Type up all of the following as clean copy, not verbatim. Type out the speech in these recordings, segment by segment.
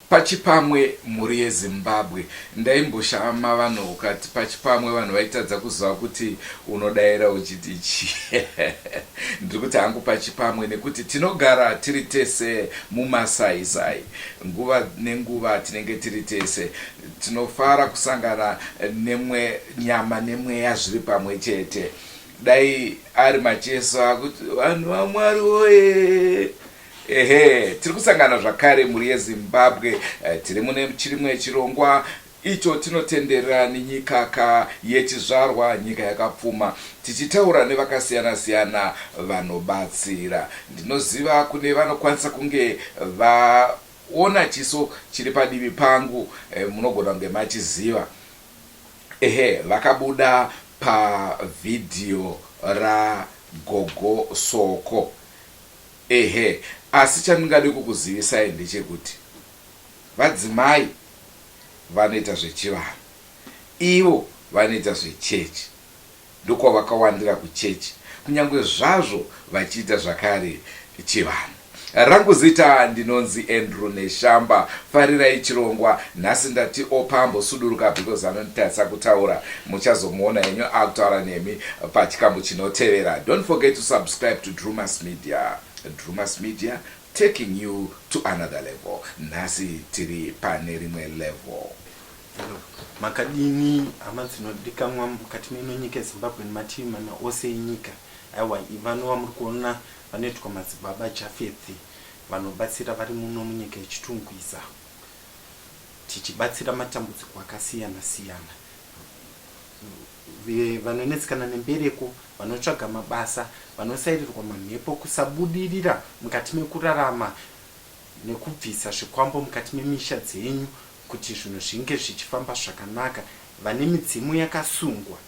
Pachipamwe muri yeZimbabwe ndaimboshama vanhu ukati pachipamwe vanhu vaitadza kuziva kuti unodaira uchiti ichi. Ndiri kuti hangu pachipamwe nekuti tinogara tiri tese mumasaisai, nguva nenguva tinenge tiri tese, tinofara kusangana nemwe nyama nemweya zviri pamwe chete. Dai ari macheso akuti vanhu vaMwari woye. Tiri kusangana zvakare muri yeZimbabwe, tiri mune chirimwe chirongwa icho tinotenderera nenyikaka yechizvarwa, nyika yakapfuma, tichitaura nevakasiyana siyana vanobatsira. Ndinoziva kune vanokwanisa kunge vaona chiso chiri padivi pangu, munogona kunge machiziva. Vakabuda pavhidhiyo raGogo Soko. Asi chandingade kukuzivisai ndechekuti vadzimai vanoita zvechivanhu, ivo vanoita zvechechi, ndiko vakawandira kuchechi, kunyange zvazvo vachiita zvakare chivanhu. Rangu zita ndinonzi Andrew Neshamba. Farirai chirongwa. Nhasi ndati opambo suduruka because anonditatsa kutaura. Muchazomuona henyu akutaura nemi pachikambo chinotevera. Don't forget to subscribe to Drewmas Media. Drewmas Media, taking you to another level. Nhasi tiri pane rimwe level. Makadini amadzinodikanwa mukati menyika yeZimbabwe nemativi mana ose enyika. Aiwa, vanova muri kuona vanoitwa Madzibaba Soko vanobatsira vari muno munyika yechitungwiza, tichibatsira matambudziko akasiyana siyana. Vanonetsekana nembereko, vanotsvaga mabasa, vanosairirwa mamhepo, kusabudirira mukati mekurarama nekubvisa zvikwambo mukati memisha dzenyu kuti zvinhu zvinge zvichifamba zvakanaka, vane midzimu yakasungwa,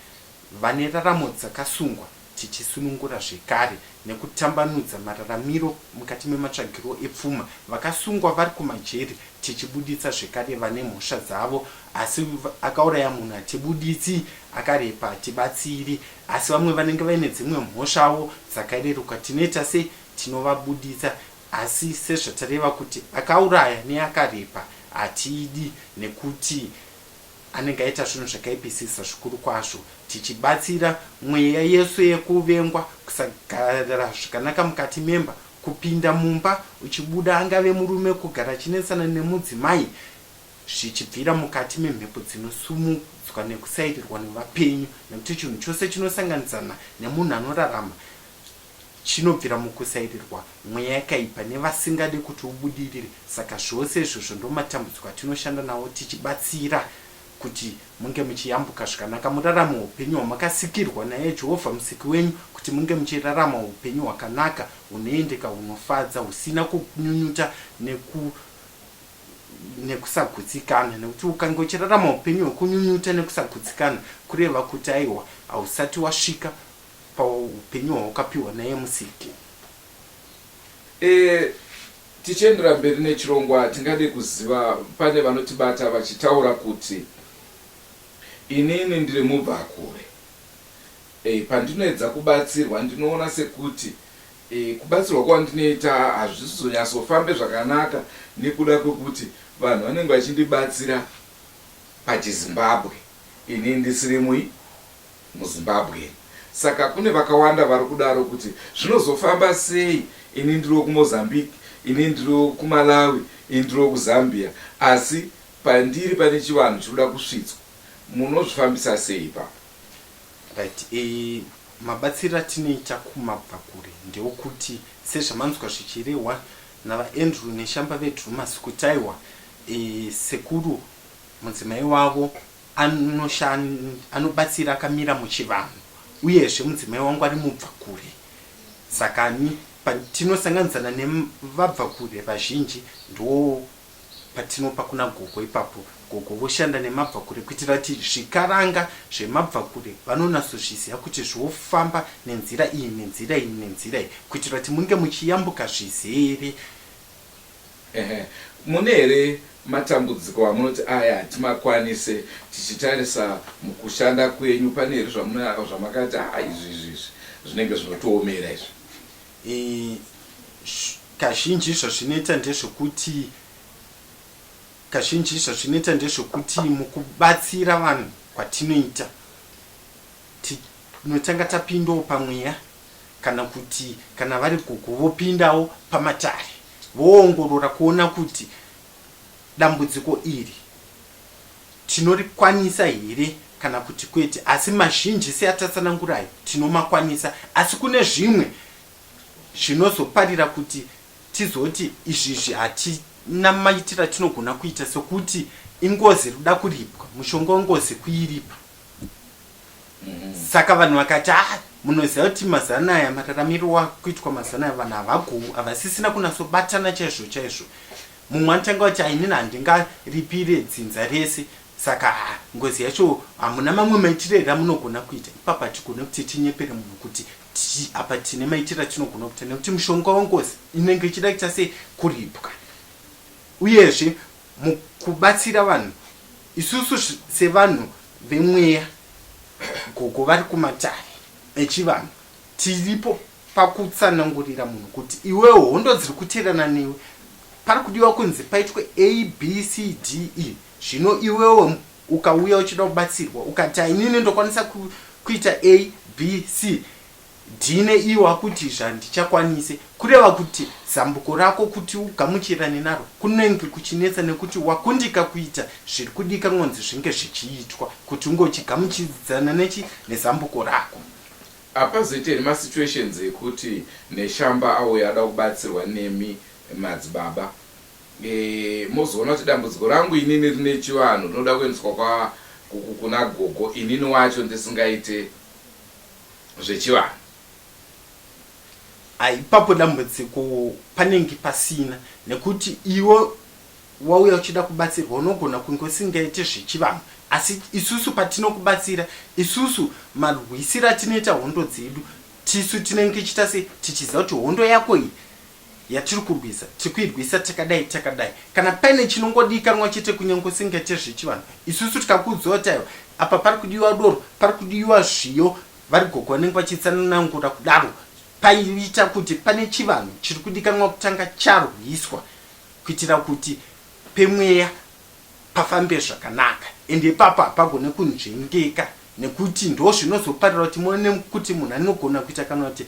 vane raramo dzakasungwa, tichisunungura zvekare nekutambanudza mararamiro mukati mematsvagiro epfuma. Vakasungwa vari kumajeri, tichibuditsa zvekare vane mhosva dzavo, asi akauraya munhu hatibuditsi, akarepa hatibatsiri, asi vamwe vanenge vaine dzimwe mhosvawo dzakareruka tinoita sei? Tinovabuditsa. Asi sezvatareva kuti akauraya neakarepa hatidi, nekuti anenge aita zvinhu zvakaipisisa zvikuru kwazvo, tichibatsira mweya yesu yekuvengwa, kusagara zvakanaka mukati memba, kupinda mumba uchibuda angave murume, kugara chinesana nemudzimai, zvichibvira mukati memhepo dzinosumudzwa nekusairirwa nevapenyu, nekuti chinhu chose chinosanganisana nemunhu anorarama chinobvira mukusairirwa mweya yakaipa nevasingade kuti ubudirire. Saka zvose izvozvo ndomatambudziko atinoshanda nawo, tichibatsira kuti munge muchiyambuka zvakanaka, murarama upenyu hwamakasikirwa naye Jehovha musiki wenyu, kuti munge muchirarama upenyu hwakanaka, unoendeka, unofadza, usina kunyunyuta nekusagutsikana. Nekuti ukange uchirarama upenyu hwekunyunyuta nekusagutsikana, kureva kuti aiwa, hausati wasvika paupenyu hwawakapiwa naye musiki. Tichiendera mberi nechirongwa, tingade kuziva, pane vanotibata vachitaura kuti inini ndiri mubva kure. Pandinoedza kubatsirwa ndinoona sekuti kubatsirwa kwandinoita hazvisizonyatsofambe zvakanaka, nekuda kwekuti vanhu vanenge vachindibatsira pachiZimbabwe, inini ndisiri muZimbabwe. Saka kune vakawanda vari kudaro kuti zvinozofamba sei, ini ndiri kuMozambique, ini ndiri kuMalawi, ini ndiri kuZambia, asi pandiri pane chivanhu chinoda kusvitswa. Munozvifambisa sei pa? Right. Mabatsiro atinoita kumabva kure ndeokuti sezvamanzwa zvichirehwa navaAndrew Neshamba veDrewmas kuti aiwa, sekuru mudzimai wavo anobatsira akamira muchivanhu, uyezve mudzimai wangu ari mubva kure. Saka patinosanganisana nevabva kure vazhinji, ndo patinopa kuna Gogo ipapo. Gogo voshanda nemabva kure kuitira kuti zvikaranga zvemabva kure vanonatsozviziva kuti zvofamba nenzira iyi nenzira iyi nenzira iyi, kuitira kuti munge muchiyambuka zvizere. Mune here matambudziko amunoti aya hatimakwanise, tichitarisa mukushanda kwenyu, pane here zvamakati izvi zvinenge zvinotoomera izvi? Kazhinji zvazvinoita ndezvekuti kazhinji zvazvinoita ndezvokuti mukubatsira vanhu kwatinoita tinotanga tapindawo pamweya, kana kuti kana vari gugu vopindawo pamatare voongorora kuona kuti dambudziko iri tinorikwanisa here kana kuti kwete. Asi mazhinji seatatsanangurayo tinomakwanisa, asi kune zvimwe zvinozoparira kuti tizoti izvizvi hatina maitira tinogona kuita, sekuti ingozi ruda kuripwa, mushonga wengozi kuiripa. Saka vanhu vakati munoziva kuti mazana aya mararamiro wakuitwa mazana aya vanhu havasisina kunasobatana chaizvo chaizvo. Mumwe anotanga kuti inini handingaripire dzinza rese, saka ngozi yacho hamuna mamwe maitiro here amunogona kuita. Ipapa tigone kuti tinyepere munhu kuti apa tine maitiro tinogona kuita, nekuti mushonga wengozi inenge ichida kuita sei kuripwa. Uyezve mukubatsira vanhu, isusu sevanhu vemweya gogo vari kumatare echivanhu tiripo pakutsanangurira munhu kuti iwe hondo dziri kuteerana newe pari kudiwa kunzi paitwe ABCDE. Zvino iwewe ukauya uchida kubatsirwa ukati inini ndokwanisa kuita ABC D neE wakuti zvandichakwanise, kureva kuti zambuko rako kuti ugamuchirane naro kunenge kuchinetsa, nekuti wakundika kuita zviri kudika ngonzi zvinge zvichiitwa kuti unge uchigamuchidzana nezambuko rako. Hapazoite masituations ekuti neshamba auya ada kubatsirwa nemi madzibaba, mozoona kuti dambudziko rangu inini rine chivanhu rinoda kuendeswa kuna gogo, inini wacho ndisingaite zvechivanhu. Ipapo dambudziko panenge pasina, nekuti iwe wauya uchida kubatsirwa unogona kunge usingaite zvechivanhu. Asi isusu patinokubatsira, isusu marwisiro atinoita hondo dzedu, tisu tinenge tichita sei tichiziva kuti hondo yako iyi yatiri kurwisa tiri kuirwisa takadai takadai. Kana paine chinongodikanwa chete kunyange usingaite zvechivanhu, isusu tikakuudzawo apa pari kudiwa doro, pari kudiwa zviyo, vari gogo vanenge vachitsanangura kudaro, paita kuti pane chivanhu chiri kudikanwa kutanga charwiswa, kuitira kuti pemweya pafambe zvakanaka. Ende ipapa hapagone kunzvengeka, nekuti ndo zvinozoparira kuti muone kuti munhu anogona kuita kana kuti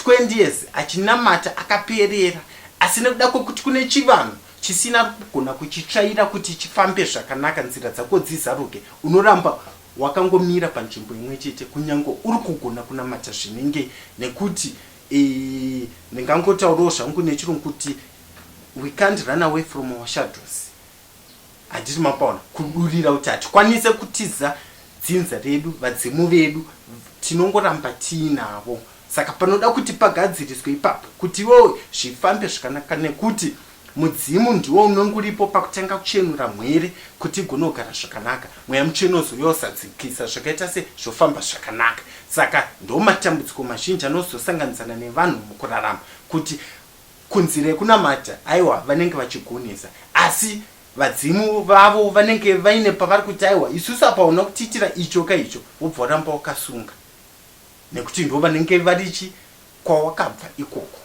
20 years achinamata akaperera, asi nekuda kwekuti kune chivanhu chisina kugona kuchitsvaira kuti chifambe zvakanaka, nzira dzako dzizaruke, unoramba wakangomira panzvimbo imwe chete kunyange uri kugona kunamata zvinenge. Nekuti ndingangotaurawo zvangu nechirungu kuti we can't run away from our shadows. Handiti mapaona kudurira kuti hatikwanise kutiza dzinza redu, vadzimu vedu tinongoramba tiinavo. Saka panoda kuti pagadziriswe ipapo kuti iwo zvifambe zvakanaka, nekuti mudzimu ndiwo unenge uripo pakutanga kuchenura mwere kuti gonogara zvakanaka, mweya muchenozo yosadzikisa zvakaita se zvofamba zvakanaka. Saka ndo matambudziko mazhinji anozosanganisana nevanhu mukurarama, kuti kunzire kunamata aiwa vanenge vachigonesa, asi vadzimu vavo vanenge vaine pavari kuti aiwa isusu apa una kutiitira icho kaicho, wobva waramba wakasunga, nekuti ndo vanenge varichi kwawakabva ikoko.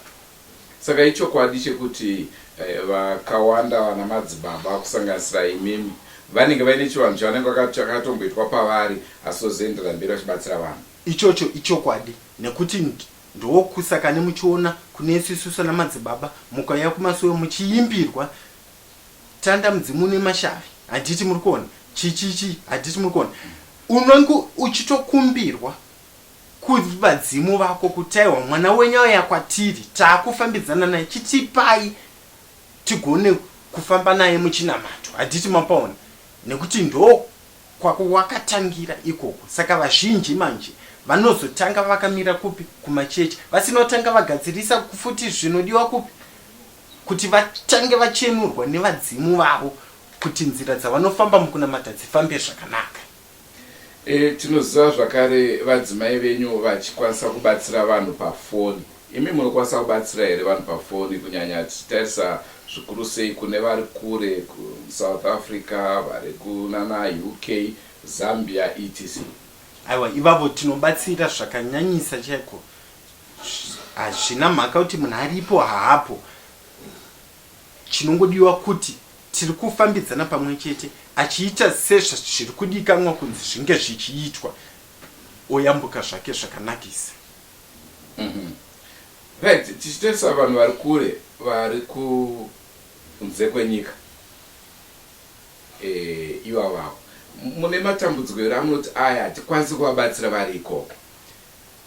Saka ichokwadi chekuti vakawanda vana madzibaba kusanganisira imimi vanenge vaine chivanhu chavanenge chakatomboitwa pavari, asi zoendera mberi vachibatsira vanhu. Ichocho ichokwadi, nekuti ndokusaka nemuchiona kune isusu namadzibaba mukauya kumasuwe muchiimbirwa tanda mudzimu nemashavi, handiti muri kuona chichichi, handiti muri kuona. Unenge uchitokumbirwa kuvadzimu vako kuti aiwa mwana wenyu auya kwatiri, taakufambidzana naye, chitipai tigone kufamba naye muchinamato, handiti mapaona, nekuti ndo kwako wakatangira ikoko. Saka vazhinji manje vanozotanga vakamira kupi kumachechi, vasinotanga vagadzirisa futi zvinodiwa kupi kuti vatange vachenurwa nevadzimu vavo kuti nzira dzavanofamba mukunamata dzifambe zvakanaka. Tinoziva zvakare vadzimai venyu vachikwanisa kubatsira vanhu pafoni. Imi munokwanisa kubatsira here vanhu pafoni, kunyanya tichitarisa zvikuru sei kune vari kure kuSouth Africa, vari kunana UK, Zambia etc. Aiwa, ivavo tinobatsira zvakanyanyisa chaiko. Hazvina mhaka kuti munhu aripo haapo. Chinongodiwa kuti tiri kufambidzana pamwe chete achiita sezviri kudikanwa kunzi zvinge zvichiitwa oyambuka zvake zvakanakisa. Right, tichitesa vanhu vari kure vari kunze kwenyika ivavavo mune matambudziko ere amunoti aya hatikwanisi kuvabatsira vari ikoko?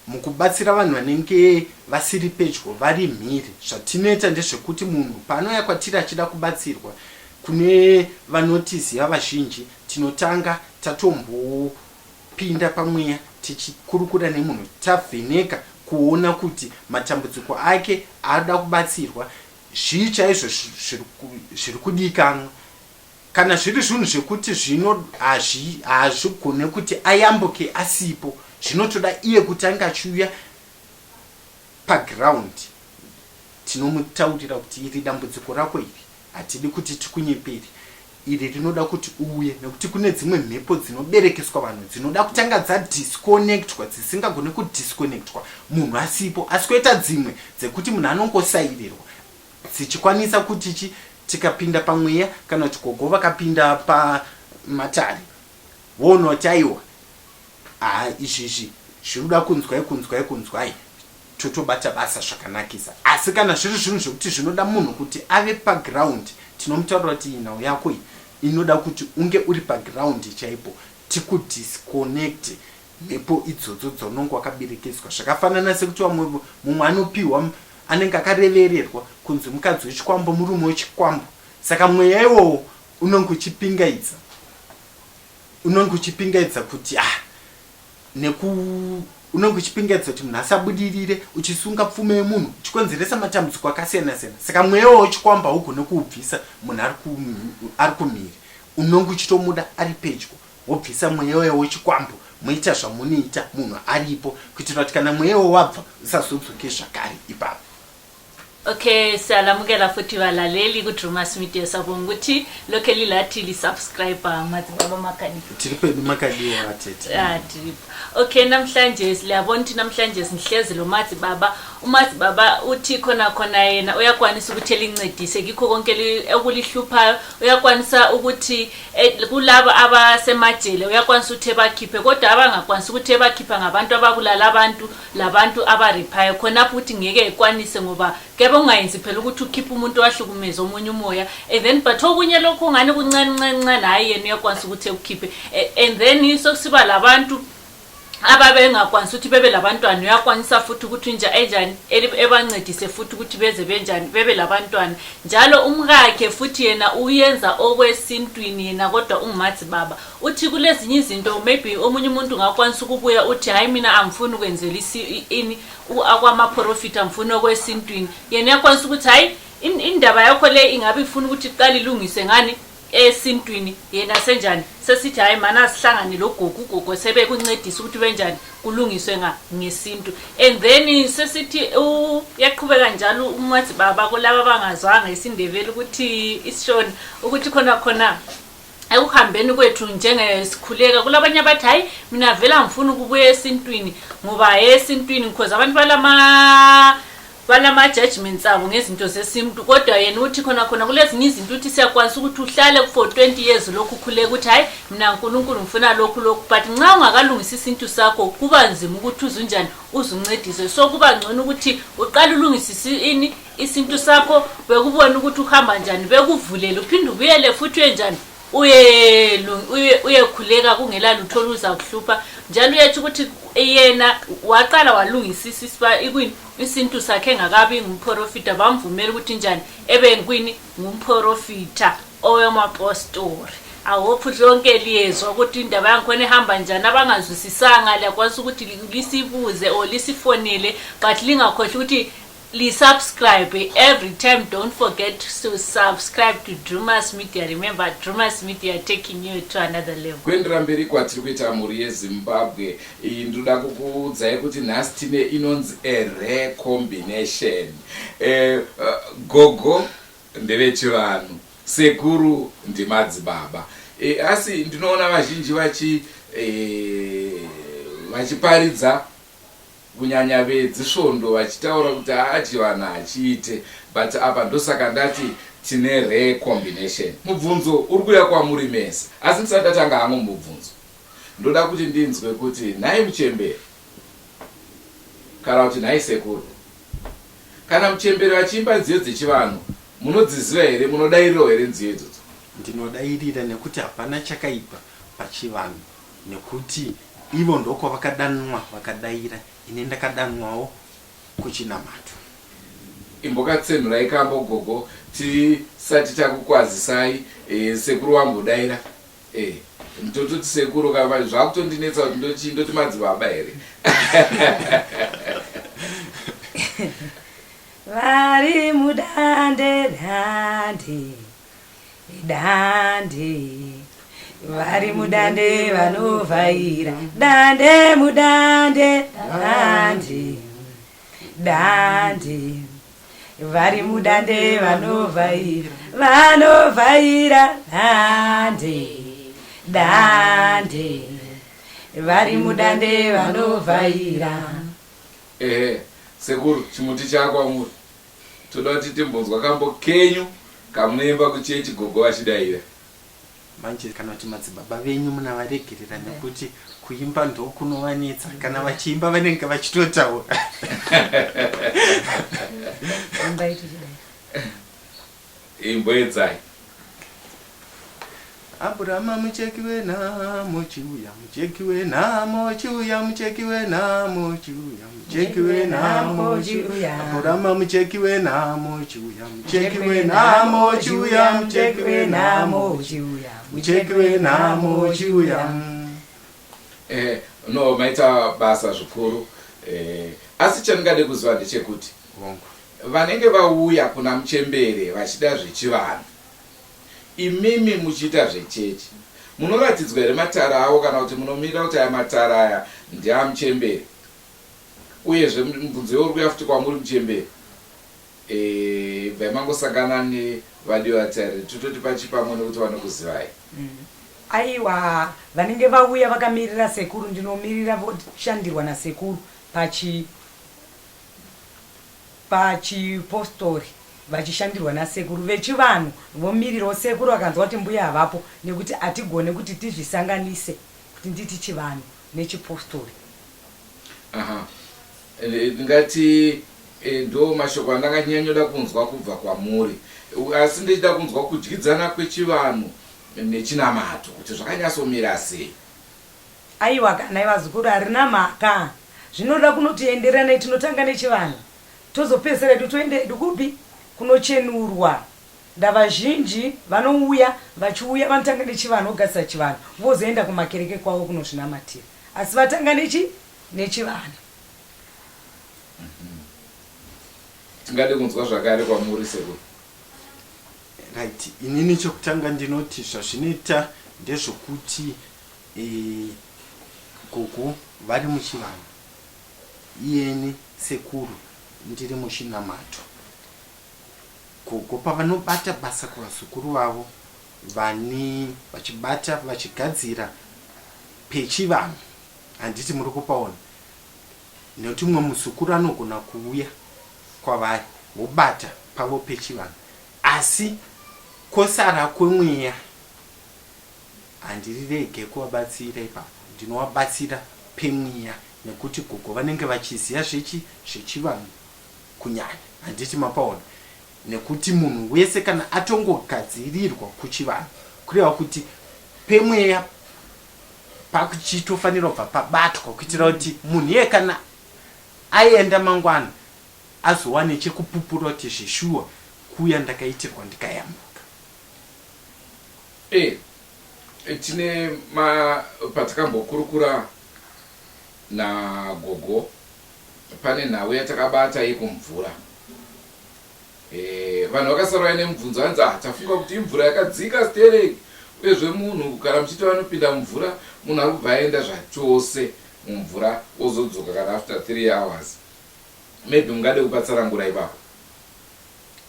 Mukubatsira vanhu vanenge vasiri pedyo vari mhiri, zvatinoita ndezvekuti munhu paanouya kwatiri achida kubatsirwa, kune vanotiziva vazhinji, tinotanga tatombopinda pamweya tichikurukura nemunhu, tavheneka kuona kuti matambudziko ake ada kubatsirwa zvii chaizvo zviri kudikanwa. Kana zviri zvinhu zvekuti zvino hazvigone kuti ayambuke asipo, zvinotoda iye kuti anga achiuya paground, tinomutaurira kuti iri dambudziko rako iri hatidi kuti tikunyeperi, iri rinoda kuti uye, nekuti kune dzimwe mhepo dzinoberekeswa vanhu dzinoda kutanga dzadisconnectwa, dzisingagone kudisconnectwa munhu asipo, asi koita dzimwe dzekuti munhu anongosairirwa dzichikwanisa kuti tikapinda pamweya kana tikogova kapinda pamatare wonoti aiwa izvizvi zviruda kunzwai totobata basa zvakanakisa. Asi kana zviri zvinhu zvekuti zvinoda munhu kuti ave paground, tinomutaurira kuti nhau yako inoda kuti unge uri paground chaipo, tikudisconnect mhepo idzodzo dzaunonge wakaberekeswa. Zvakafanana sekuti mumwe anopiwa anenge akarevererwa kunzi mukadzi wechikwambo, murume wechikwambo, saka mweya iwowo unonge uchipingaidza kuti unonge uchipingaidza kuti munhu asabudirire, uchisunga pfume yemunhu, uchikonzeresa matambudziko akasiyana-siyana. Saka mweya iwowo wechikwambo haugone kuubvisa munhu ari kumhiri, unonge uchitomuda ari pedyo, wobvisa mweya iwowo wechikwambo, moita zvamunoita munhu aripo, kuitira kuti kana mweya iwowo wabva usazodzoke zvakare ipapo. Okay, siyalamukela futhi valaleli ku Drewmas Media, sabonga ukuthi lokho lilathi li subscribe Madzibaba Makani. Tiripeni makadi wathethe. Okay, namhlanje siyabona ukuthi namhlanje sihlezi lo Madzibaba. uMadzibaba uthi khona yena uyakwanisa ukuthi elincedise kikho konke ekulihlupayo, uyakwanisa ukuthi kulabo abasemajele uyakwanisa ukuthi bakhiphe, kodwa abangakwanisa ukuthi bakhipha ngabantu ababulala abantu labantu abariphayo, khona futhi ngeke ekwanise ngoba kebe ungayenzi phela ukuthi ukhiphe umuntu wahlukumeza omunye umoya, and then but okunye lokho ngani kuncancane hayi yena uyakwanisa ukuthi ukukhiphe, and then sokusiba labantu ababengakwanisa ukuthi bebe labantwana, uyakwanisa futhi ukuthi enjani ebancedise futhi ukuthi beze benjani bebe labantwana njalo. Umkakhe futhi yena uyenza okwesintwini yena, kodwa unguMadzibaba uthi kulezinye izinto maybe omunye umuntu ngakwanisa ukubuya uthi hayi mina angifuni ukwenzela ini akwamaprofita, ngifuna okwesintwini. Yena uyakwanisa ukuthi hayi indaba yakho le ingabe ifuna ukuthi iqala ilungise ngani esintwini, yena senjani sesithi hayi mana sihlangane logogo sebe kuncedisa ukuthi benjani kulungiswe ngesintu, and then sesithi uyaqhubeka njalo uMadzibaba kulabo abangazwanga isindebele ukuthi isishona ukuthi khona ekuhambeni kwethu njengesikhuleka kulabanye abathi hayi mina vela ngifuna ukubuya esintwini ngoba esintwini because abantu balama judgments abo ngezinto zesintu, kodwa yena uthi khona kulezinye izinto uthi siyakwanisa ukuthi uhlale for 20 years lokhu khuleka ukuthi hayi mina uNkulunkulu ngifuna lokhu, but nxa ungakalungisa isintu sakho kuba nzima ukuthi uzunjani uzuncedise. So kuba ngcono ukuthi uqale ulungisise isintu sakho, bekubona ukuthi uhamba njani, bekuvulele uphinde ubuyele futhi wenjani uyekhuleka kungela lutho luza kuhlupha njalo. Uyathi ukuthi yena waqala walungisisa isintu sakhe ngakabi ngumprofita, bamvumela ukuthi njani ebe ngumprofita owemapostori. Awophu lonke liyezwa ukuthi indaba yankhona ehamba njani, abangazwisisanga liyakwanisa ukuthi lisibuze or lisifonele, but lingakhohlwa ukuthi subscribe every time. Don't forget to subscribe to Drewmas Media. Remember, Drewmas Media taking you to another level. Kuendera mberi kwatiri kuita mhuri yeZimbabwe, ndoda kukuudzai kuti nhasi tine inonzi rare combination. Gogo ndevechivanhu, sekuru ndiMadzibaba. Asi ndinoona vazhinji vachiparidza kunyanya vedzisvondo vachitaura kuti hachi vanhu achiite, but apa ndosaka ndati tine recombination. Mubvunzo uri kuuya kwamuri mese, asi ndisati ndatanga hangu mubvunzo. Ndoda kuti ndinzwe kuti nhai muchembere kana kuti nhai sekuru, kana muchembere achiimba nziyo dzechivanhu, munodziziva here, munodairirawo here nziyo idzodzo? Ndinodairira nekuti hapana chakaipa pachivanhu, nekuti ivo ndoko vakadanwa vakadaira, ine ndakadanwawo kuchinamato. Imbokatsenurai kambo gogo tisati takukwazisai sekuru wambodaira. Ndototi sekuru kama zvakutondinetsa kuti ndoti madzibaba here. Vari mudande dande dande, vari mudande vanovhaira dande mudande dande dande, vari mudande vanovhaira dande dande, vari mudande vanovhaira. Sekuru chimuti chakwamuri toda kuti timbonzwa kambo kenyu kamunoimba kuchechi gogo vachidaira. Manje kana kuti madzibaba venyu munavaregerera nekuti kuimba ndo kunovanetsa, kana vachiimba vanenge vachitotaura. Imboedzai. Abrahama mucheki wenhamo chiuya, mucheki wenhamo chiuya, mucheki wenhamo chiuya, mucheki wenhamo chiuya. Abrahama mucheki wenhamo chiuya, mucheki wenhamo chiuya, mucheki wenhamo chiuya, mucheki wenhamo chiuya. No, maita basa zvikuru. Asi chandingade kuziva ndechekuti vanenge vauya kuna muchembere vachida zvechivanhu, imimi muchiita zvechechi, munoratidzwa here matara avo kana kuti munomira kuti aya matara aya ndeamuchembere? Uyezve mubvunzo uri kuya futi kwamuri muchembere, vaimangosangana nevadivatari tototi pachipamwe nekuti vanokuzivai. Aiwa, vanenge vauya vakamirira sekuru, ndinomirira voshandirwa nasekuru pachipostori vachishandirwa nasekuru. Vechivanhu vomirirawo sekuru akanzwa kuti mbuya havapo, nekuti hatigone kuti tizvisanganise kuti nditi chivanhu nechipostori. Ndingati ndo mashoko andanganyanya kunzwa kubva kwamuri, asi ndichida kunzwa kudyidzana kwechivanhu nechinamato kuti zvakanyatsomira sei. Aiwa, kana ivazukuru harina mhaka, zvinoda kunotienderana, tinotanga nechivanhu tozopedzera toende kupi kunochenurwa. Ndava zhinji vanouya vachiuya vanotanga nechivanhu vogadzisa chivanhu vozoenda kumakereke kwavo kunozvinamatira, asi vatanga nechivanhu. Tingade kunzwa zvakare kwamuri sekuru. Right, inini chokutanga ndinoti zvazvinoita ndezvokuti gogo vari muchivanhu, iyeni sekuru ndiri muchinamato. Gogo pavanobata basa kuvazukuru vavo vachibata vachigadzira pechivanhu, handiti muri kupaona, nekuti mumwe muzukuru anogona kuuya kwavari vobata pavo pechivanhu, asi kosara kwemweya handirirege kuvabatsira ipapo, ndinovabatsira pemweya, nekuti gogo vanenge vachiziva zvechivanhu kunyanya, handiti mapaona. Nekuti munhu wese kana atongogadzirirwa kuchivanhu kureva kuti pemweya pakuchitofanira kubva pabatwa, kuitira kuti munhu iye kana aenda mangwana azowane chekupupura kuti zveshuwa kuya ndakaitirwa ndikayambuka. Tine patikambokurukura nagogo pane nhau yatakabata yekumvura. Vanhu vakasarwa nemubvunzo vanzi tafunga kuti imvura yakadzika stereki, uyezve munhu kana muchiti vanopinda mumvura munhu ari kubva aenda zvachose mumvura ozodzoka kana after 3 hours. Maybe mungade kupatsanangura ipapo.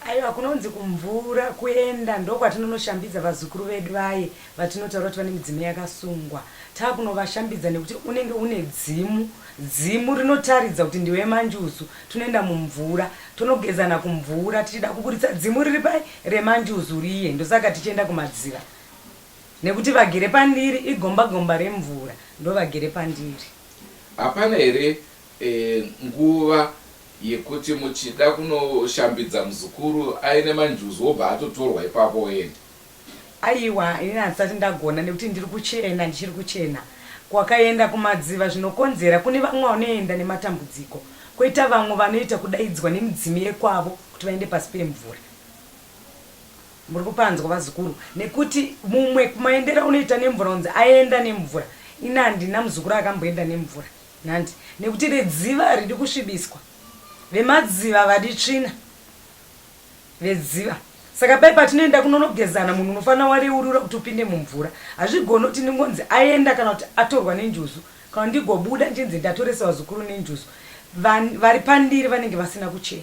aiwa kunonzi kumvura kuenda ndokwatinonoshambidza vazukuru vedu vaye vatinotaura kuti vane midzimu yakasungwa takunovashambidza nekuti unenge une dzimu rinotaridza kuti ndiwe manjuzu. Tunoenda mumvura tonogezana kumvura tichida kuburitsa dzimu riri pai remanjuzu riye. Ndosaka tichienda kumadziva nekuti vagere pandiri igomba remvura ndo vagere pandiri. Hapana here nguva yekuti muchida kunoshambidza muzukuru aine manjuzu obva atotorwa ipapo oenda? Aiwa ini handisati ndagona nekuti ndichiri kuchena kwakaenda kumadziva zvinokonzera. Kune vamwe vanoenda nematambudziko, koita vamwe vanoita kudaidzwa nemidzimu yekwavo kuti vaende pasi pemvura. Muri kupanzwa vazukuru, nekuti mumwe kumaendera unoita nemvura unzi aenda nemvura. Ina handina muzukuru akamboenda nemvura nandi nekuti redziva ridi kusvibiswa. Vemadziva vadi tsvina vedziva. Saka pai patinoenda kunonogezana munhu unofanira wareurura kuti upinde mumvura. Hazvigoni kuti ndingonzi aenda kana kuti atorwa nenjuzu kana ndigobuda ndinzi ndatoresa vazukuru nenjuzu. Vari pandiri vanenge vasina kuchena.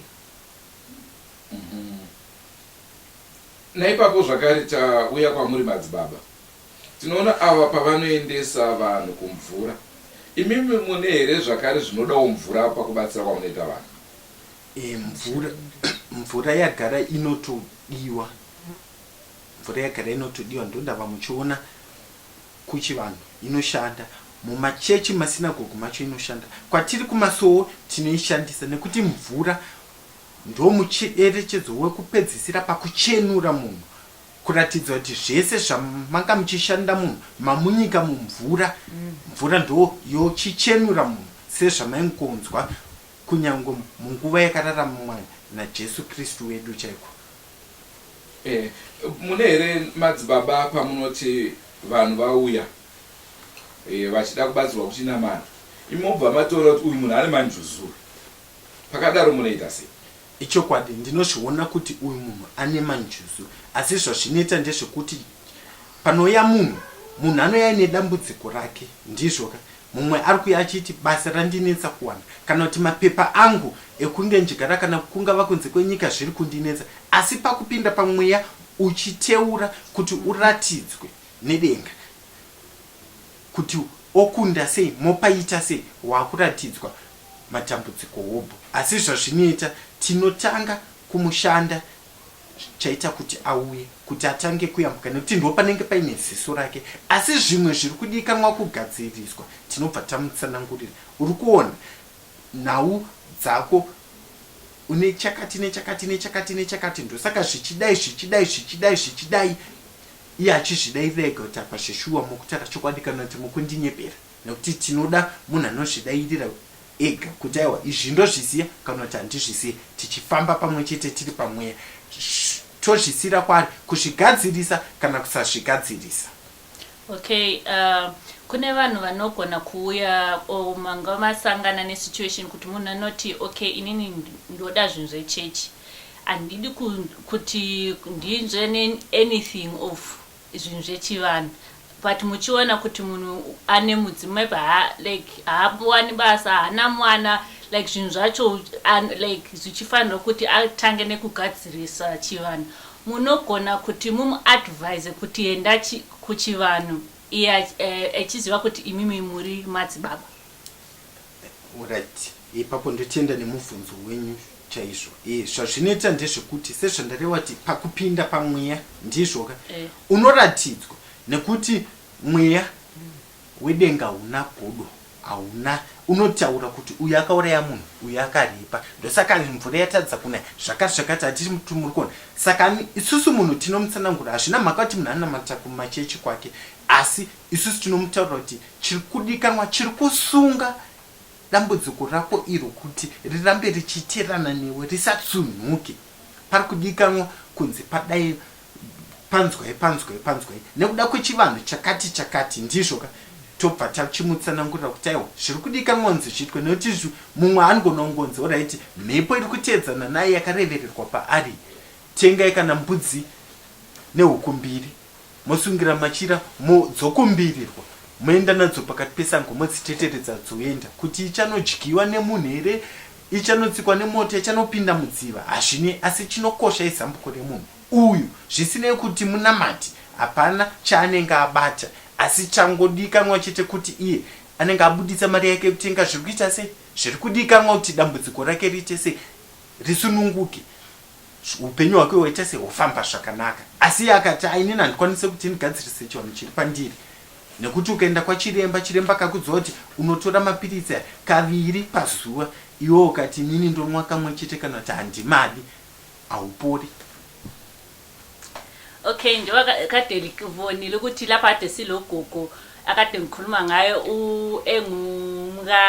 Naipapo zvakare tauya kwamuri Madzibaba, tinoona ava pavanoendesa vanhu kumvura. Imimi mune here zvakare zvinodawo mvura pakubatsira kwamunoita vanhu? Mvura yagara inotodiwa. Mvura yagara inotodiwa ndondava muchiona kuchivanhu inoshanda. Mumachechi masinagogu macho inoshanda. Kwatiri kumasowo tinoishandisa nekuti mvura ndo mucherechedzo wekupedzisira pakuchenura munhu, kuratidza kuti zvese zvamanga muchishanda munhu mamunyika mumvura. Mvura ndo yochichenura munhu sezvamaingonzwa kunyange munguva yakararamwa naJesu Kristu wedu chaiko. Mune here Madzibaba pamunoti vanhu vauya vachida kubatsirwa kuchinamana, imobva mataura kuti uyu munhu ane manjuzu, pakadaro munoita sei? Ichokwadi ndinozviona kuti uyu munhu ane manjuzu, asi zvazvinoita ndezvekuti panouya munhu anoya nedambudziko rake, ndizvo mumwe ari kuya achiti basa randinetsa kuwana kana kuti mapepa angu ekunge njigara kana kungava kunze kwenyika zviri kundinetsa, asi pakupinda pamweya uchiteura kuti uratidzwe nedenga kuti okunda sei, mopaita sei, wakuratidzwa matambudziko obvo. Asi zvazvinoita tinotanga kumushanda chaita kuti auye kuti atange kuyambuka nekuti ndo panenge paine ziso rake. Asi zvimwe zviri kudikanwa kugadziriswa tinobva tamutsanangurira. Uri kuona nhau dzako une chakati nechakati ndosaka zvichidai iye achizvidairira kuti apa zveshuwa mukutara chokwadi kana kuti mukundinyepera, nekuti tinoda munhu anozvidairira ega kuti aiwa izvi ndozviziya kana kuti handizviziye, tichifamba pamwe chete tiri pamweya tozvisira kwari kuzvigadzirisa kana kusazvigadzirisa. Okay, kune vanhu vanogona kuuya manga masangana nesituation kuti munhu anoti okay inini ndoda zvinhu zvechechi, handidi kuti ndinzve anything of zvinhu zvechivanhu, but muchiona kuti munhu ane mudzimu like haapowani basa, haana mwana, like zvinhu zvacho like zvichifanira kuti atange nekugadzirisa chivanhu, munogona kuti mumadvise kuti enda kuchivanhu iye echiziva kuti imimi muri Madzibaba. Alright, ipapo ndotenda nemubvunzo wenyu chaizvo. Zvazvinoita ndezvekuti sezvandareva kuti pakupinda pamweya ndizvoka unoratidzwa nekuti mweya wedenga una godo, hauna unotaura kuti uyu akauraya munhu, uyu akaripa, ndosaka mvura yatadza kunaya zvakati hatiri muti muri kuona. Saka isusu munhu tinomutsanangura, hazvina mhaka kuti munhu anamata kumachechi kwake, asi isusu tinomutaurira kuti chiri kudikanwa, chiri kusunga dambudziko rako iro kuti rirambe richiterana newe risatsunhuke. Pari kudikanwa kunzi padai panzwai nekuda kwechivanhu chakati ndizvo tobva tachimutsanangurira kuti aiwa zviri kudikanwa nzi zviitwe, nekuti mumwe anogonongonzi oraiti mhepo iri kuteedzana naye yakarevererwa paari, tengai kana mbudzi nehuku mbiri, mosungira machira modzokumbirirwa, moenda nadzo pakati pesango modziteteredza dzoenda, kuti ichanodyiwa nemunhu here ichanotsikwa nemoto ichanopinda mudziva hazvine, asi chinokosha izambuko remunhu uyu. Zvisinei kuti munamati hapana chaanenge abata, asi changodikanwa chete kuti iye anenge abuditsa mari yake kutenga zviri kuita sei, zviri kudikanwa kuti dambudziko rake riite sei, risununguke, upenyu hwake hwoita sei, hofamba zvakanaka. Asi akati inini handikwanise kuti ndigadzirise chivanhu chiri pandiri, nekuti ukaenda kwachiremba, chiremba kakudzoa kuti unotora mapiritsi kaviri pazuva, iwe ukati inini ndomwa kamwe chete kana kuti handimadi, haupori. Okay, njengoba kade likuvonile ukuthi lapha kade silogogo akade ngikhuluma ngayo engumka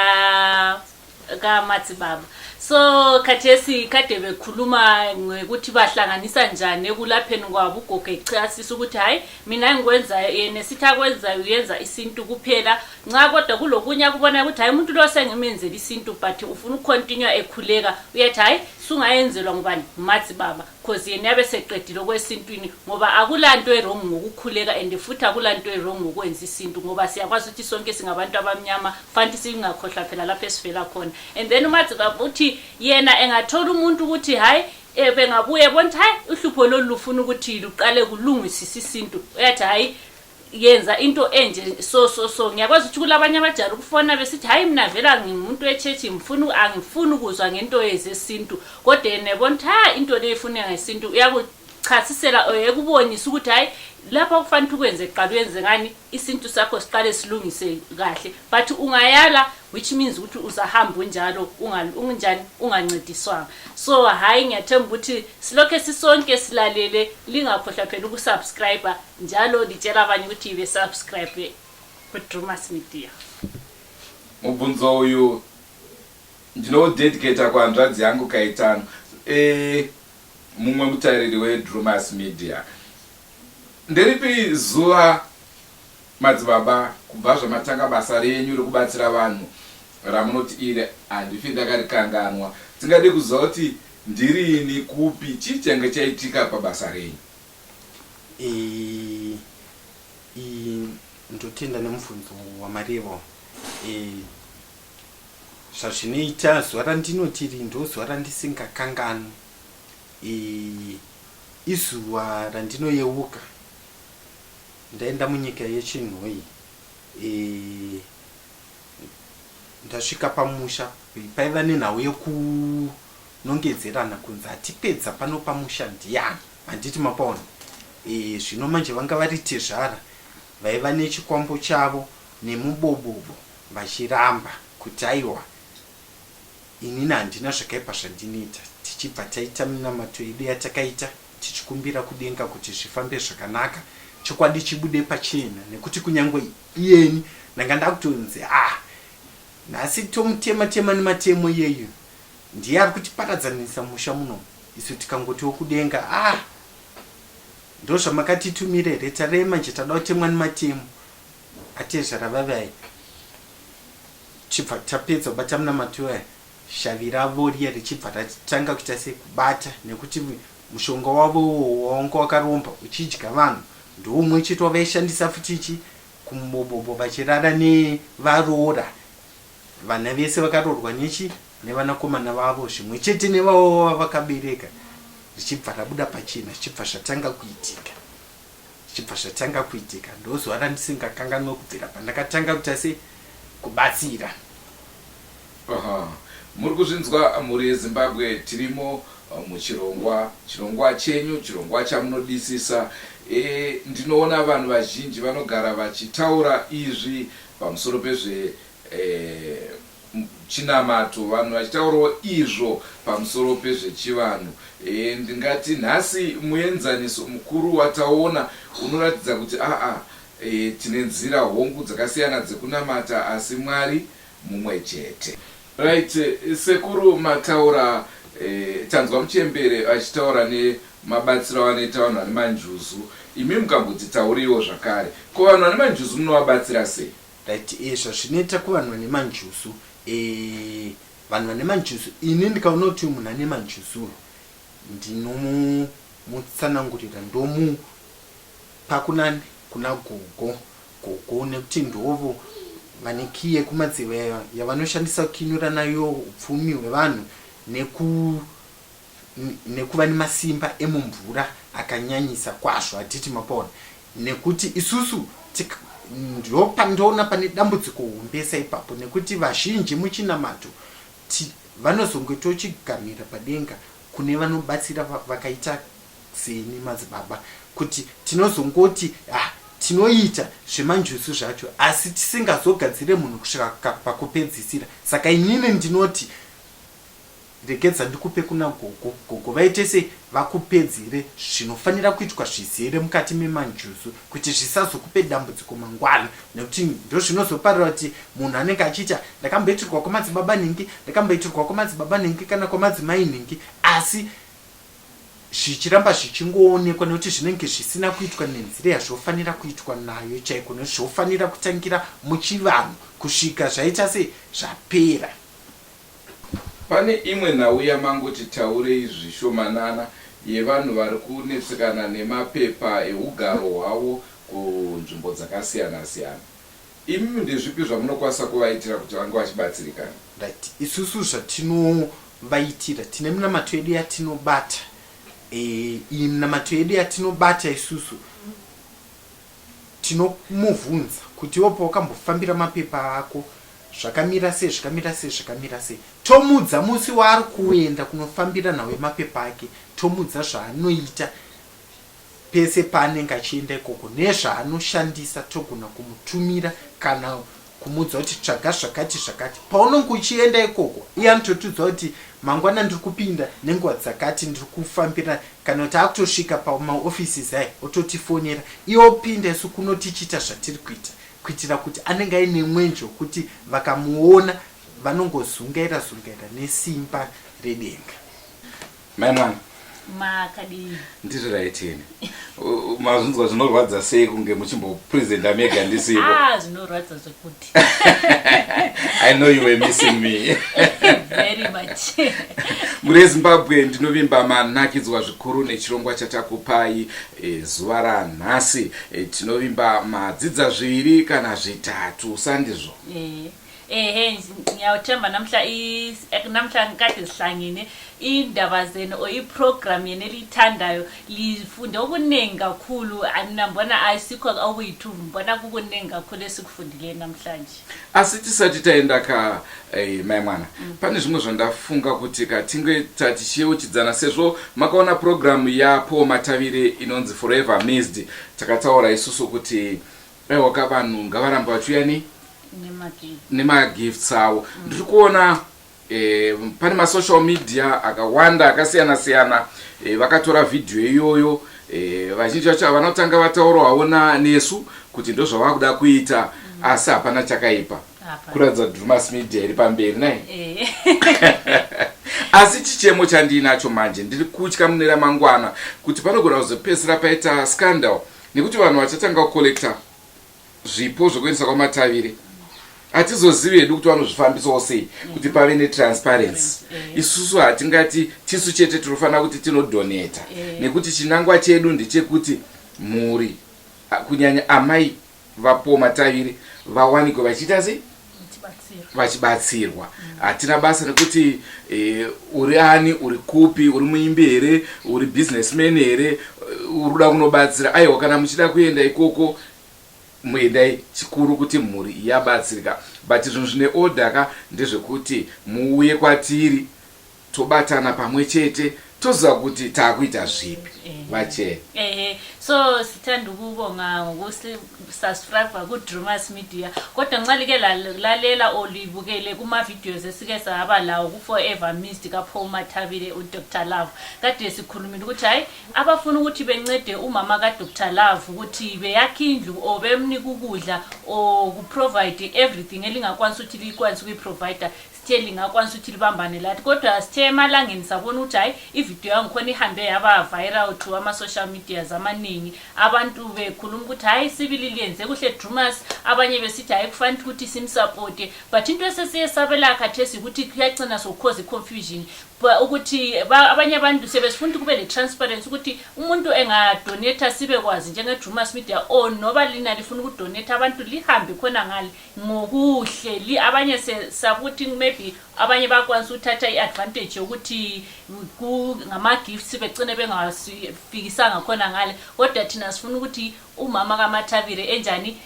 Madzibaba. So khathesi kade bekhuluma ngokuthi bahlanganisa njani ekulapheni kwabo. Ugogo echasisa ukuthi hayi mina ngikwenza yena sithi akwenza uyenza isintu kuphela, nxa kodwa kulokunya kubona ukuthi hayi umuntu lo sengimenzela isintu but ufuna ukontinue ekhuleka, uyathi hayi sungayenzelwa ngubani Madzibaba because yena yabe seqedile kwesintwini, ngoba akulanto erong ngokukhuleka and futhi akulanto erong ngokwenza isintu, ngoba siyakwazi ukuthi sonke singabantu abamnyama fanti singakhohlwa phela lapho esivela khona. And then uMadzibaba uthi yena engathola umuntu ukuthi hayi bengabuye bonke hayi uhlupho lolu lufuna ukuthi luqale kulungisisa isintu, uyathi hayi yenza into enje so ngiyakwazi ukuthi kulabanye abajala ukufona besithi hayi mina vela ngimuntu echechi angifuni ukuzwa ngento yezesintu, kodwa yena bonke hayi into le ifuna ngesintu uyakuchasisela ekubonisa ukuthi hayi lapha kufanele ukwenze qala uyenze ngani isintu sakho siqale silungise kahle, but ungayala which means ukuthi uzahamba njalo unganjani ungancediswanga. So hayi ngiyathemba ukuthi silokho sisonke silalele, lingakhohlwa phela ukusubscribe njalo litshela abanye ukuthi be subscribe ku Drewmas Media. Mubvunzo uyu ndinodedicate kuhanzvadzi yangu Kaitano, mumwe mutariri weDrewmas Media. Nderipi zuva Madzibaba kubva zvamatanga basa renyu rekubatsira vanhu ramunoti iri handifi ndakarikanganwa, tingade kuziva kuti ndirini kupi chii change chaitika pabasa renyu? Ndotenda nemubvunzo wamarevo. Zvazvinoita zuva randinotiri ndo zuva randisingakanganwi, izuva randinoyeuka ndaenda munyika yechinhoi. Ndasvika pamusha paiva nenhau yekunongedzerana kunzi atipedza pano pamusha ndiyani, handiti mapaona. Zvino manje vanga vari tezvara vaiva nechikwambo chavo nemubobobo vachiramba kuti aiwa inini handina zvakaipa zvandinoita, tichibva taita minamato yedu yatakaita tichikumbira kudenga kuti zvifambe zvakanaka, chokwadi chibude pachena, nekuti kunyangwe iyeni ndanga ndakutonzi nhasi tomutema nematemo yeyu ndiye ari kutiparadzanisa musha muno, isu tikangotiwo kudenga ndo zvamakatitumira here, tarai manje tada kutemwa nematemo atezvara vavai. Chibva tapedza kubata munamato aya, shavi ravo riya richibva ratanga kuita sekubata, nekuti mushonga wavo wanga wakaromba uchidya vanhu ndoumwe chete wavaishandisa futichi kumubobobo vachirara nevaroora, vana vese vakaroorwa nevanakomana vavo zvimwe chete nevavo vavakabereka, zvichibva rabuda pachena, zvichibva zvatanga kuitika. Ndozuva randisingakanganwe kubvira pandakatanga kuita kubatsira. Muri kuzvinzwa muri yeZimbabwe, tirimo muchirongwa chenyu, chirongwa chamunodisisa. Ndinoona vanhu vazhinji vanogara vachitaura izvi pamusoro pezve chinamato, vanhu vachitaurawo izvo pamusoro pezvechivanhu. Ndingati nhasi muenzaniso mukuru wataona unoratidza kuti tine nzira hongu dzakasiyana dzekunamata asi Mwari mumwe chete. Right, sekuru mataura tanzwa muchembere achitaura nemabatsiro anoita vanhu vane manjuzu, imi mukambotitauriwo zvakare, ko vanhu vane manjuzu munovabatsira sei? Right, zvazvinoita kuvanhu vane manjuzu, vanhu vane manjuzu, ini ndikaona kuti munhu ane manjuzu ndinomutsanangurira, ndomupa kuna gogo nekuti ndovo vane kiye kumadziveva yavanoshandisa kukinura nayo upfumi hwevanhu nekuva nemasimba emumvura akanyanyisa kwazvo atiti mapona nekuti isusu ndo pandoona pane dambudziko humbesa ipapo nekuti vazhinji muchinamato vanozongotochigamira padenga kune vanobatsira vakaita seni madzibaba kuti tinozongoti tinoita zvemanjusu zvacho asi tisingazogadzire munhu kusvika pakupedzisira. Saka inini ndinoti regedza ndikupe kuna gogo vaite se vakupedzire zvinofanira kuitwa zvizere mukati memanjusu kuti zvisazokupe dambudziko mangwana nekuti ndo zvinozoparira kuti munhu anenge achiita ndakamboitirwa kwamadzibaba nhingi ndakamboitirwa kwamadzibaba nhingi kana kwamadzimai nhingi asi zvichiramba zvichingoonekwa nekuti zvinenge zvisina kuitwa nenzira yazvofanira kuitwa nayo chaiko nezvofanira kutangira muchivanhu kusvika zvaita se zvapera. Pane imwe nhau yamangoti taurei zvishomanana yevanhu vari kunetsekana nemapepa eugaro hwavo kunzvimbo dzakasiyana siyana. Imi ndezvipi zvamunokwanisa kuvaitira kuti vange vachibatsirikana? Right. Isusu zvatinovaitira tine minamato yedu yatinobata. Minamato yedu yatinobata isusu tinomubvunza kuti iwo wakambofambira mapepa ako zvakamira sei tomudza musi waari kuenda kunofambira nhau yemapepa ake tomudza zvaanoita pese paanenge achienda ikoko nezvaanoshandisa togona kumutumira kana kumudza kuti tsvaga zvakati paunenge uchienda ikoko iye anototudza kuti mangwana ndiri kupinda nenguva dzakati ndiri kufambira kana kuti akutosvika pamaofisi ai ototifonera iye opinda isu kuno tichiita zvatiri kuita kuitira kuti anenge aine mwenje wekuti vakamuona vanongozungaira nesimba redenga. Maimwana makadini ndiri raiteni mazvinzwa zvinorwadza sei kunge muchimbopresenta mega ndisivo? Zvinorwadza zvekuti I know you were missing me. Very much. Muri Zimbabwe ndinovimba manakidzwa zvikuru nechirongwa chatakupai zuva ranhasi. Tinovimba madzidza zviviri kana zvitatu sandizvo. Ngiyawuthemba namhla ngikade sihlangene indaba zenu o iprogram yene lithandayo lifunde okuningi kakhulu anambona asikho okuyithuva mbona kukuningi kakhulu esikufundile namhlanje. Asithi sathi taenda ka maimwana pane zvimwe zvandafunga kuti katingwe tatichiyeuchidzana sezvo makaona program yapo matavire inonzi Forever Missed takataura isusu kuti waka vanhu ngavaramba vachiuya nemagifts avo. Ndiri kuona pane masocial media akawanda akasiyana siyana vakatora video iyoyo vazhinji vacho vanotanga vataurawo nesu kuti ndo zvavakuda kuita asi hapana chakaipa kuratidza Drewmas media iri pamberi nai. Asi chichemo chandinacho manje ndiri kutya mune ramangwana kuti panogona kuzopedzisira paita scandal nekuti vanhu vachatanga kukolekta zvipo zvokuendesa kwamatavire hatizozivi hedu kuti vanozvifambisawo sei kuti pave netransparency. Isusu hatingati tisu chete tinofanira kuti tinodoneta nekuti chinangwa chedu ndechekuti mhuri kunyanya amai vapo matavire vawanikwe vachiita sei vachibatsirwa. Hatina basa nekuti uri ani uri kupi uri muimbi here uri businessman here uri kuda kunobatsira aiwa kana muchida kuenda ikoko muendai chikuru kuti mhuri yabatsirika. But zvinhu zvine order ndezvekuti muuye kwatiri tobatana pamwe chete toziva kuti taakuita zvipi vachene. So sithanda ukubonga ngokusubscribe ku-Drewmas media kodwa nxa like lalela olibukele kuma-videos esike sahamba lawo ku-Forever Missed kaPaul Mathabile uDr Love kade sikhulumile ukuthi hayi abafuna ukuthi bencede umama kaDr Love ukuthi beyakhe indlu or bemnika ukudla or kuprovide everything elingakwanisa ukuthi likwanise ukuyiprovide lingakwanisa ukuthi libambane lathi kodwa sithe emalangeni sabona ukuthi hayi ivideo yangikhona ihambe yaba viral umfotho wama-social medias amaningi abantu bekhuluma ukuthi hayi sibili liyenze kuhle Drewmas, abanye besithi hayi kufanele ukuthi simsupporte, but into esesiye sabela khathesi ukuthi kuyagcina sokukhoza i-confusion ukuthi abanye abantu sebesifuna ukuthi kube le-transparency ukuthi umuntu engadonate sibe kwazi njenge-Drewmas Media noba lina lifuna ukudonate abantu lihambe khona ngale ngokuhle abanye sabuthi maybe abanye bakwanisa ukuthatha i-advantage yokuthi ngama-gifts begcine bengasifikisanga khona ngale, kodwa thina sifuna ukuthi umama kaMathabire enjani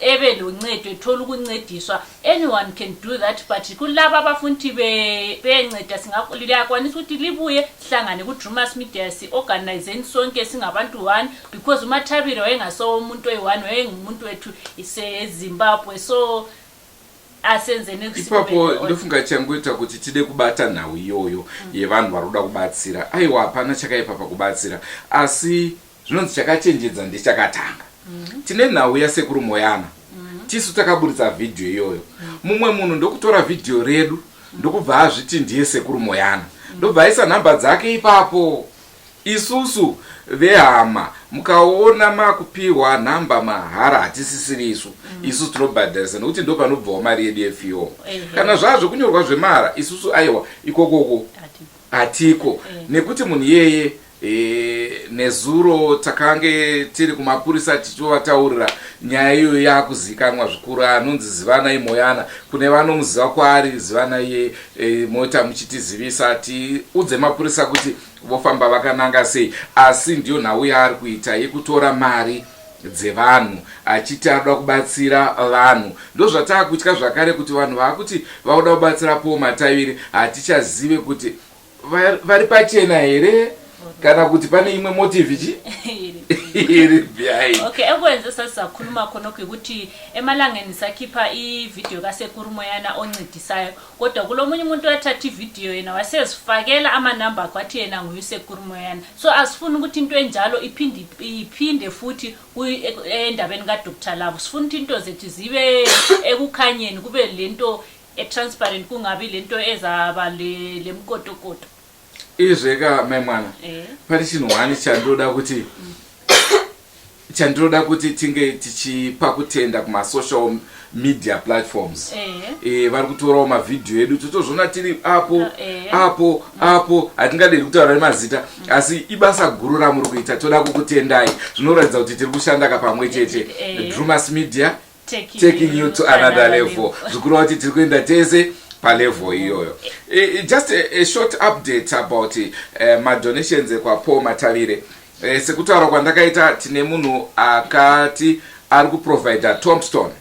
ebe loncedo ethola ukuncediswa. Anyone can do that, but kulaba abafundi benceda singakwanisa ukuthi libuye sihlangane ku-Drewmas Media si-organizeni sonke singabantu one, because uMathabire wayengaso umuntu oyi-one, wayengumuntu wethu iseZimbabwe, so asenzene ipapo ndofunga changoita kuti tide kubata nhau iyoyo yevanhu varoda kubatsira. Aiwa, hapana chakaipa pakubatsira, asi zvinonzi chakachenjedza ndechakatanga. Tine nhau yasekuru Moyana, tisu takaburitsa vhidhiyo iyoyo. Mumwe munhu ndokutora vhidhiyo redu ndokubva azviti ndiye sekuru Moyana, ndobva aisa nhamba dzake ipapo. Isusu vehama mukaona makupiwa nhamba mahara hatisisiri isusu tinobhadharisa nekuti ndo panobvawo mari yedu yeFIO. Kana zvazvo kunyorwa zvemara isusu aiwa ikokoko hatiko, nekuti munhu yeye nezuro takange tiri kumapurisa tichivataurira nyaya iyoyo yakuzikanwa zvikuru, anonzi zivanai Moyana. Kune vanomuziva kwaari zivanai mota muchitizivisa tiudze mapurisa kuti vofamba vakananga sei, asi ndiyo nhau yaari kuita yekutora mari dzevanhu achiti anoda kubatsira vanhu. Ndozvatakutya zvakare kuti vanhu vakuti vauda kubatsira Paul Matavire hatichazive kuti vari pachena here kana kuti pane imwe motive iri behind. Okay, ekwenze sasizakhuluma khona ukuthi emalangeni sakhipha ivideo kasekuru Moyana oncedisayo, kodwa kulomunye umuntu wathatha ivideo yena wasezifakela amanamba kwathi yena ngusekuru Moyana. So asifuna ukuthi into enjalo iphinde futhi endabeni kaDr Love. Sifuna ukuthi into zethu zibe ekukhanyeni, kube lento transparent, kungabi lento ezaba lemkotokoto. Izveka maimwana, pari chinhu wani chandiroda kuti tinge tichipa kutenda kuma-social media platforms. Vari kutorawo mavhidhiyo edu totozvona tiri apo hatingadei kutaura nemazita, asi ibasa guru ramuri kuita, toda kukutendai. Zvinoratidza kuti tiri kushanda kapamwe chete. Drewmas Media taking you to another level. Zvikureva kuti tiri kuenda tese palevel iyoyo. Just a short update about madonations kwa Paul Matavire. Sekutaura kwandakaita tine munhu akati ari kuprovide tombstone.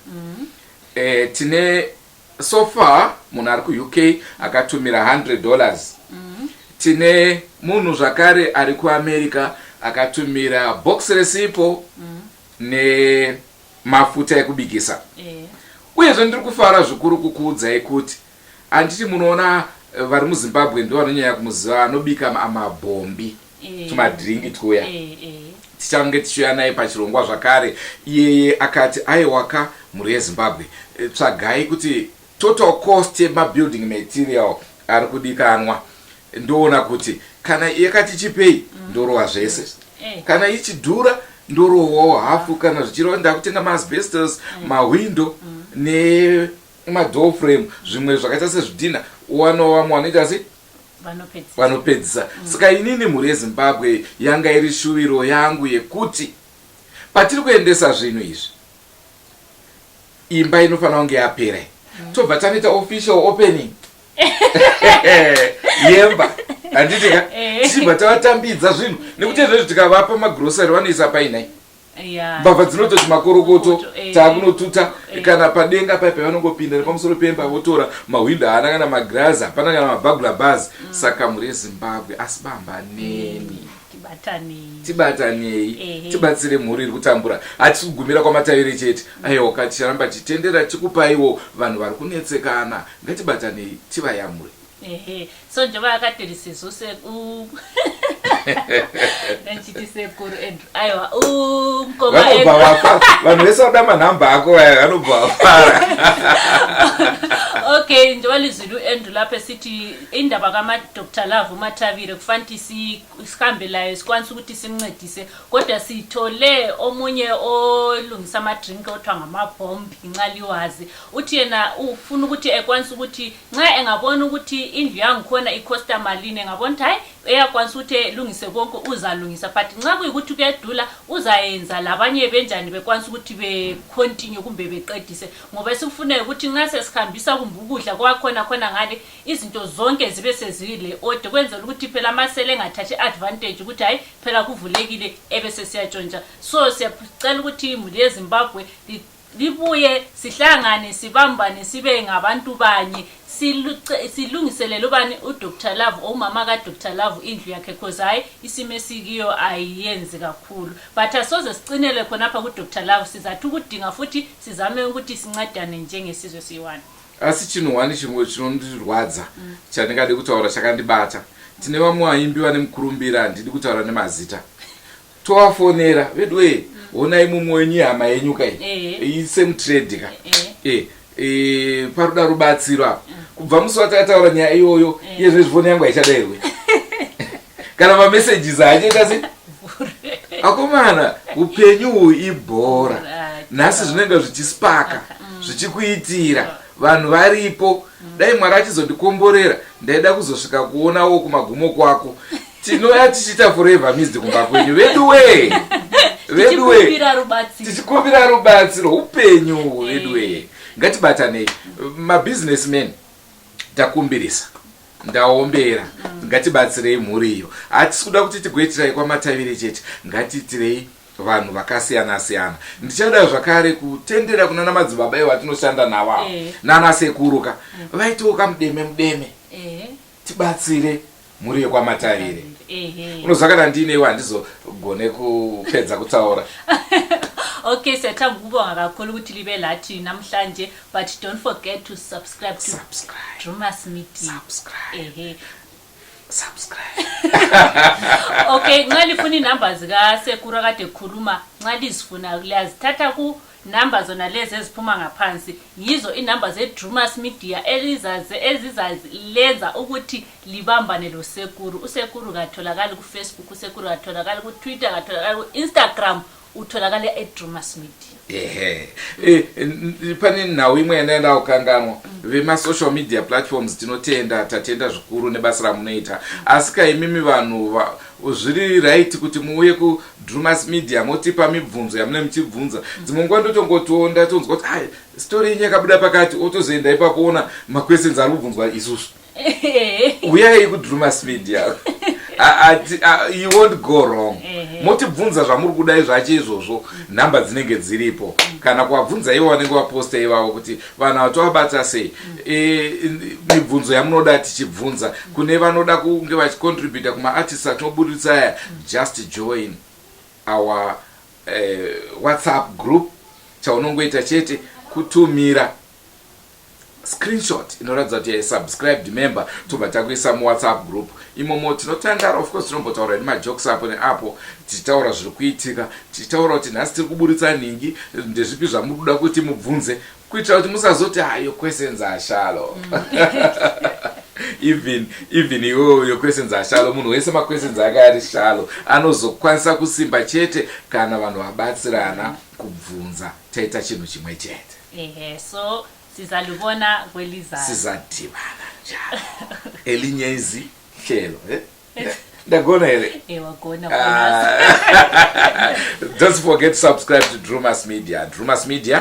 Tine so far munhu ari ku UK akatumira $100. Tine munhu zvakare ari kuAmerica akatumira box resipo nemafuta ekubikisa. Uyezve ndiri kufara zvikuru kukuudzai kuti anditi munoona vari muZimbabwe ndo vanonyanya kumuziva anobika amabhombi tumadhiringi tuya. Tichange tichiuya naye pachirongwa zvakare. Iyeye akati aiwaka mhuri yeZimbabwe, tsvagai kuti total cost yemabuilding material ari kudikanwa. Ndoona kuti kana yakati chipei ndorova zvese, kana ichidhura ndorovawo hafu, kana zvichirova ndakutenga maasbestos, mawindo nemadoor frame, zvimwe zvakaita sezvidhina uwanova vanoita sei vanopedzisa. Saka inini mhuri yeZimbabwe yanga iri shuviro yangu yekuti patiri kuendesa zvinhu izvi imba inofanira kunge yapera. Tobva tanoita official opening yemba, handitika tichibva tavatambidza zvinhu, nekuti izvezvi tikavapa magrosari vanoisa painai mbavha dzinototi makorokoto taakunotuta, kana padenga paipa vanongopinda nepamusoro pemba votora mahwindo haana kana magirazi, hapana kana mabhagula bhazi. Saka mhuri yeZimbabwe asi bambaneni, tibatanei tibatsire mhuri iri kutambura. hatisi kugumira kwaMatavire chete, aiwa katicharamba chitendera chikupaiwo vanhu vari kunetsekana. Ngatibatanei tivayamure. So njengoba akade lisizuse Nchiti sekuru Andrew. Aiwa, mkoma Andrew. Vanhu vese vada manhamba ako vanobva vafara. Okay, njalo Zulu Andrew lapha sithi indaba kama Dr. Love Matavire kufanele sikhambe layo sikwanisa ukuthi simncedise kodwa sithole omunye olungisa ama drink othiwa ngamabomb inxaliwazi uthi yena ufuna ukuthi ekwanisa ukuthi nxa engabona ukuthi indlu yangikhona icosta malini engabona ukuthi hayi eyakwanisa ukuthi elungise konke uzalungisa but nxa kuyikuthi kuyedula uzayenza labanye benjani bekwanisa ukuthi be continue kumbe beqedise ngoba sikufuneka ukuthi nxa sesikhambisa kumbe ukudla kwakhona khona ngale izinto zonke zibe sezile ode kwenzela ukuthi phela amasele engathathi advantage ukuthi hayi phela kuvulekile ebese siyatshontsha so siyacela ukuthi imuli yeZimbabwe libuye sihlangane sibambane sibe ngabantu banye silungiselele ubani uDr. Love umama kaDr. Love indlu yakhe because hayi isimo esikiyo ayiyenzi kakhulu but asoze sicinele khona lapha kuDr. Love sizathu ukudinga futhi sizame ukuthi sincedane njengesizwe siyiwana. Asi chinhu wani chimwe chinondirwadza chandingade kutaura chakandibata tine vamwe vaimbi vane mukurumbira handidi kutaura nemazita tovafonera vedwe honai mumwe wenyu hama yenyu kai semutrade ka paroda rubatsiro apa kubva musi watakataura nyaya iyoyo iyezve foni yangu haichadairwe kana mamesages achaita se akomana upenyu ibhora nhasi zvinenge zvichispaka zvichikuitira vanhu varipo dai Mwari achizondikomborera ndaida kuzosvika kuonawo kumagumo kwako tinoya tichiita forever missed kumba kwenyu veduwe tichikumbira rubatsiro upenyu veduwe ngatibatanei mabusinessmen takumbirisa ndaombera ngatibatsirei mhuri iyo hatisi kuda kuti tigoitirai kwamatavire chete ngatiitirei vanhu vakasiyana siyana ndichada zvakare kutendera kuna namadzibaba evo atinoshanda navo nana sekuruka vaitawo kamudeme tibatsire mhuri yekwamatavire unozwa kana ndiinewo handizogone kupedza kutaura. Okay, siyathambu kubonga kakhulu ukuthi libe lathi namhlanje but don't forget to subscribe to Drewmas Media. Subscribe. Okay, nxa lifuna inamba zika Sekuru kade khuluma nxa lizifuna liyazithatha ku number zona lezi eziphuma ngaphansi yizo inamba zeDrewmas Media ezizalenza ukuthi libambane lo Sekuru. uSekuru katholakala ku Facebook, uSekuru katholakala ku Twitter, katholakala ku Instagram, utholakala eDrewmas Media. Pane nawo imwe yanaenda kukanganwa vema social media platforms tatenda zvikuru nebasa ramunoita asi kaimimi vanhu zviri right kuti muuye kuDrewmas Media motipa mibvunzo yamune muchibvunza dzimwe nguva ndotongotonda tonzwa kuti ai story yenyu yakabuda pakati otozoenda ipapo ona maquestions ari kubvunzwa isusu uyai kuDrewmas Media. You won't go wrong. Motibvunza zvamuri kudai zvacho izvozvo nhamba dzinenge dziripo kana kuwabvunza ivo vanenge vaposta ivavo kuti vanhu vatovabata sei mibvunzo yamunoda tichibvunza kune vanoda kunge vachicontributa kumaartists atinoburitsa aya just join our WhatsApp group chaunongoita chete kutumira screenshot inoratidza kuti yaisubscribed member tobva takuisa muWhatsApp group imomo tinotandara of course tinombotaura nemajokes apo neapo tichitaura zviri kuitika tichitaura kuti nhasi tiri kuburitsa nhingi ndezvipi zvamuri kuda kuti mubvunze kuitira kuti musazoti hayo questions ashalo even iwoyo questions ashalo munhu wese maquestions ake ari shalo anozokwanisa kusimba chete kana vanhu vabatsirana kubvunza taita chinhu chimwe chete. So sizalibona kwelizayo sizadibana njalo elinyezi hlelo ndagona here wagona. Don't forget to subscribe to Drewmas Media. Drewmas Media